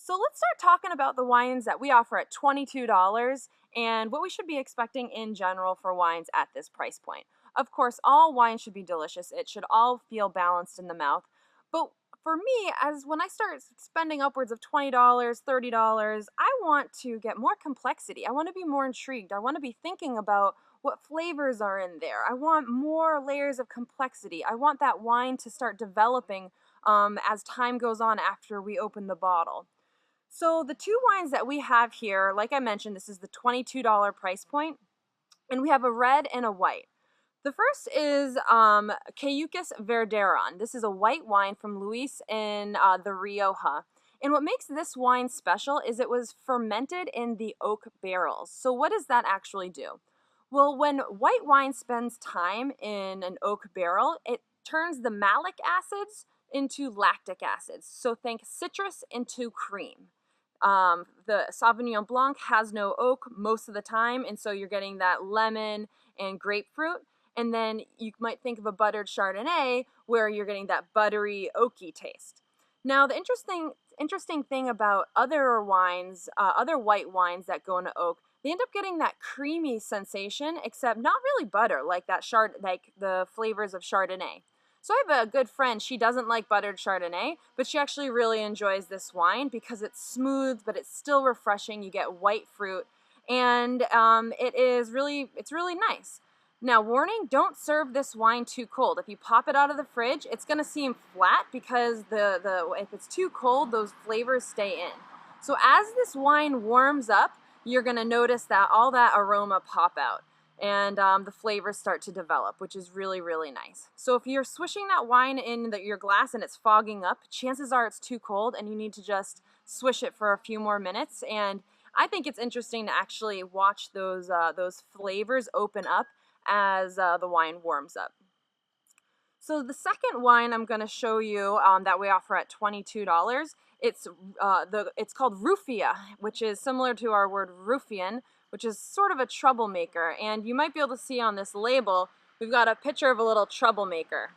So let's start talking about the wines that we offer at $22 and what we should be expecting in general for wines at this price point. Of course, all wine should be delicious. It should all feel balanced in the mouth. But for me, as when I start spending upwards of $20, $30, I want to get more complexity. I want to be more intrigued. I want to be thinking about what flavors are in there. I want more layers of complexity. I want that wine to start developing as time goes on after we open the bottle. So the two wines that we have here, like I mentioned, this is the $22 price point, and we have a red and a white. The first is Cayucas Verderon. This is a white wine from Luis in the Rioja. And what makes this wine special is it was fermented in the oak barrels. So what does that actually do? Well, when white wine spends time in an oak barrel, it turns the malic acids into lactic acids. So think citrus into cream. The Sauvignon Blanc has no oak most of the time, and so you're getting that lemon and grapefruit. And then you might think of a buttered Chardonnay where you're getting that buttery, oaky taste. Now, the interesting thing about other wines, other white wines that go into oak, they end up getting that creamy sensation, except not really butter like like the flavors of Chardonnay. So I have a good friend, she doesn't like buttered Chardonnay, but she actually really enjoys this wine because it's smooth, but it's still refreshing. You get white fruit, and it's really nice. Now, warning, don't serve this wine too cold. If you pop it out of the fridge, it's going to seem flat because if it's too cold, those flavors stay in. So as this wine warms up, you're going to notice that all that aroma pop out and the flavors start to develop, which is really, really nice. So if you're swishing that wine in your glass and it's fogging up, chances are it's too cold and you need to just swish it for a few more minutes. And I think it's interesting to actually watch those flavors open up as the wine warms up. So the second wine I'm going to show you that we offer at $22, it's called Rufia, which is similar to our word ruffian, which is sort of a troublemaker. And you might be able to see on this label, we've got a picture of a little troublemaker.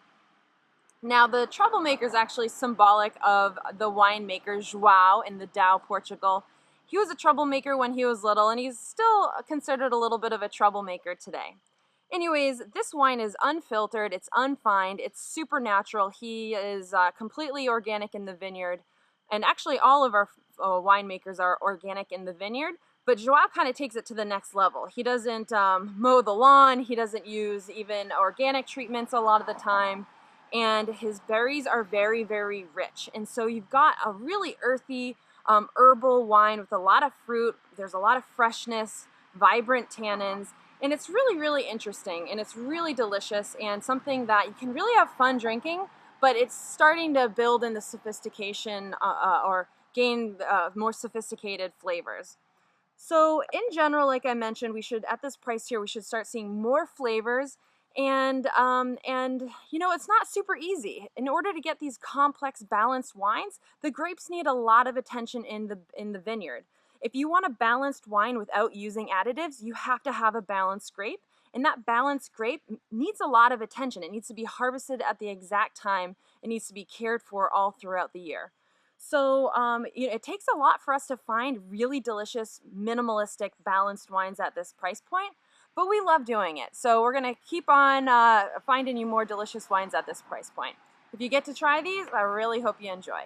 Now, the troublemaker is actually symbolic of the winemaker João in the Dow, Portugal. He was a troublemaker when he was little, and he's still considered a little bit of a troublemaker today. Anyways, this wine is unfiltered, it's unfined, it's super natural. He is completely organic in the vineyard, and actually all of our winemakers are organic in the vineyard, but João kind of takes it to the next level. He doesn't mow the lawn, he doesn't use even organic treatments a lot of the time, and his berries are very, very rich. And so you've got a really earthy, herbal wine with a lot of fruit, there's a lot of freshness, vibrant tannins, and it's really, really interesting, and it's really delicious, and something that you can really have fun drinking, but it's starting to build in the sophistication or gain more sophisticated flavors. So in general, like I mentioned, at this price here, we should start seeing more flavors, and you know, it's not super easy. In order to get these complex, balanced wines, the grapes need a lot of attention in the vineyard. If you want a balanced wine without using additives, you have to have a balanced grape. And that balanced grape needs a lot of attention. It needs to be harvested at the exact time. It needs to be cared for all throughout the year. So it takes a lot for us to find really delicious, minimalistic, balanced wines at this price point. But we love doing it. So we're going to keep on finding you more delicious wines at this price point. If you get to try these, I really hope you enjoy.